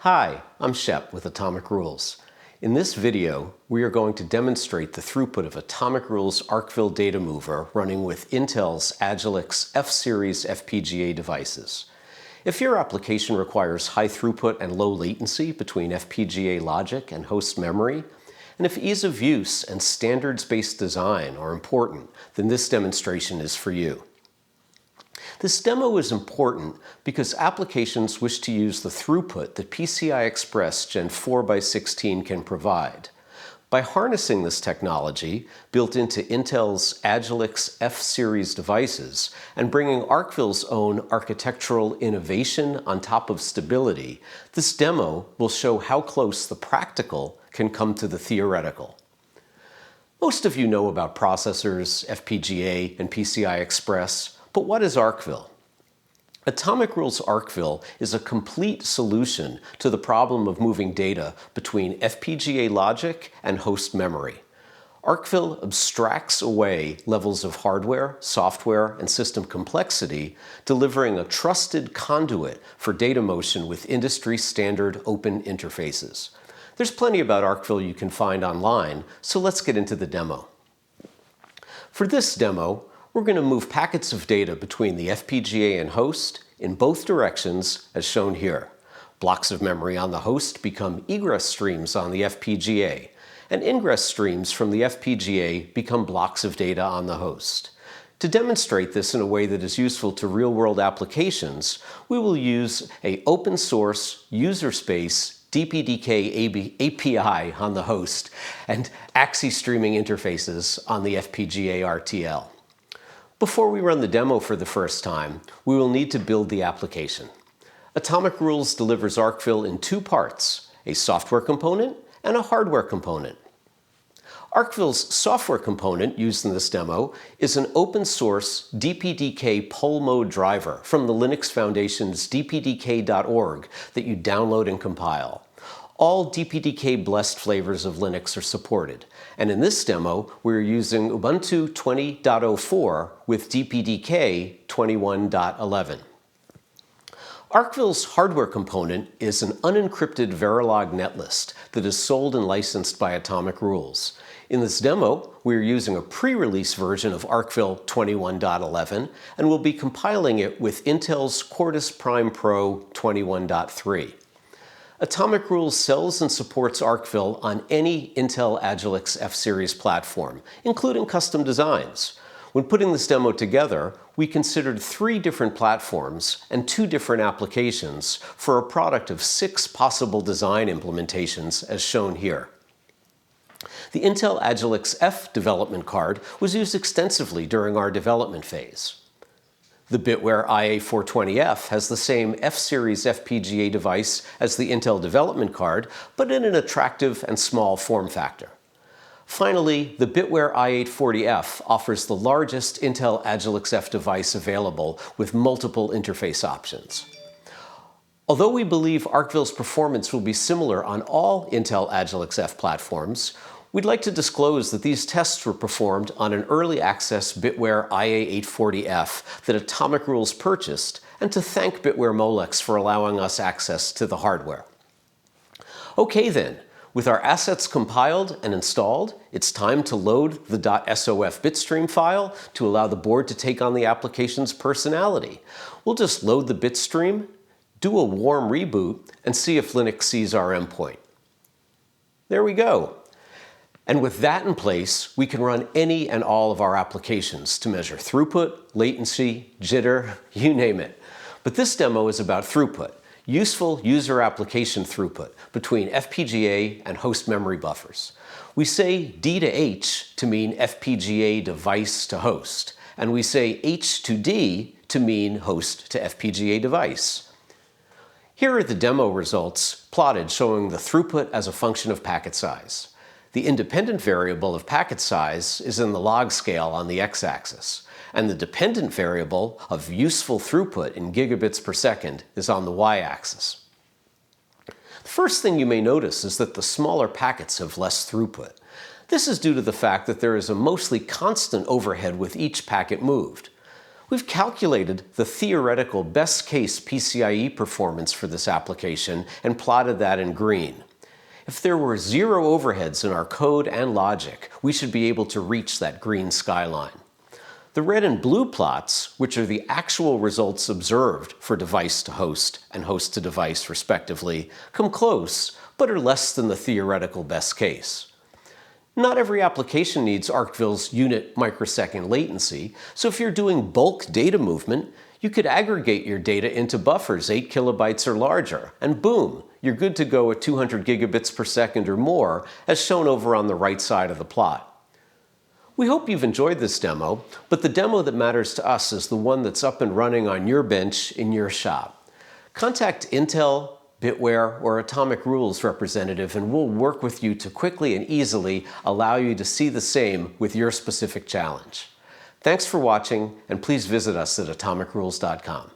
Hi, I'm Shep with Atomic Rules. In this video, we are going to demonstrate the throughput of Atomic Rules Arkville data mover running with Intel's Agilex-F series FPGA devices. If your application requires high throughput and low latency between FPGA logic and host memory, and if ease of use and standards-based design are important, then this demonstration is for you. This demo is important because applications wish to use the throughput that PCI Express Gen 4x16 can provide. By harnessing this technology, built into Intel's Agilex-F series devices, and bringing Arkville's own architectural innovation on top of stability, this demo will show how close the practical can come to the theoretical. Most of you know about processors, FPGA, and PCI Express. But what is Arkville? Atomic Rules Arkville is a complete solution to the problem of moving data between FPGA logic and host memory. Arkville abstracts away levels of hardware, software, and system complexity, delivering a trusted conduit for data motion with industry-standard open interfaces. There's plenty about Arkville you can find online, so let's get into the demo. For this demo, we're going to move packets of data between the FPGA and host in both directions, as shown here. Blocks of memory on the host become egress streams on the FPGA, and ingress streams from the FPGA become blocks of data on the host. To demonstrate this in a way that is useful to real-world applications, we will use an open-source, user-space DPDK API on the host and AXI streaming interfaces on the FPGA RTL. Before we run the demo for the first time, we will need to build the application. Atomic Rules delivers Arkville in two parts, a software component and a hardware component. Arkville's software component used in this demo is an open-source DPDK poll mode driver from the Linux Foundation's dpdk.org that you download and compile. All DPDK-blessed flavors of Linux are supported, and in this demo, we're using Ubuntu 20.04 with DPDK 21.11. Arkville's hardware component is an unencrypted Verilog netlist that is sold and licensed by Atomic Rules. In this demo, we are using a pre-release version of Arkville 21.11, and we'll be compiling it with Intel's Quartus Prime Pro 21.3. Atomic Rules sells and supports Arkville on any Intel Agilex-F series platform, including custom designs. When putting this demo together, we considered 3 different platforms and 2 different applications for a product of 6 possible design implementations as shown here. The Intel Agilex-F development card was used extensively during our development phase. The Bitware IA420F has the same F-series FPGA device as the Intel development card, but in an attractive and small form factor. Finally, the Bitware i840F offers the largest Intel Agilex-F device available with multiple interface options. Although we believe Arkville's performance will be similar on all Intel Agilex-F platforms, we'd like to disclose that these tests were performed on an early access Bitware IA840F that Atomic Rules purchased, and to thank Bitware Molex for allowing us access to the hardware. Okay then, with our assets compiled and installed, it's time to load the .sof bitstream file to allow the board to take on the application's personality. We'll just load the bitstream, do a warm reboot, and see if Linux sees our endpoint. There we go. And with that in place, we can run any and all of our applications to measure throughput, latency, jitter, you name it. But this demo is about throughput, useful user application throughput between FPGA and host memory buffers. We say D to H to mean FPGA device to host, and we say H to D to mean host to FPGA device. Here are the demo results plotted showing the throughput as a function of packet size. The independent variable of packet size is in the log scale on the x-axis, and the dependent variable of useful throughput in gigabits per second is on the y-axis. The first thing you may notice is that the smaller packets have less throughput. This is due to the fact that there is a mostly constant overhead with each packet moved. We've calculated the theoretical best-case PCIe performance for this application and plotted that in green. If there were zero overheads in our code and logic, we should be able to reach that green skyline. The red and blue plots, which are the actual results observed for device to host and host to device respectively, come close, but are less than the theoretical best case. Not every application needs Arkville's unit microsecond latency, so if you're doing bulk data movement, you could aggregate your data into buffers 8 kilobytes or larger, and boom, you're good to go at 200 gigabits per second or more, as shown over on the right side of the plot. We hope you've enjoyed this demo, but the demo that matters to us is the one that's up and running on your bench in your shop. Contact Intel, Bitware, or Atomic Rules representative, and we'll work with you to quickly and easily allow you to see the same with your specific challenge. Thanks for watching, and please visit us at atomicrules.com.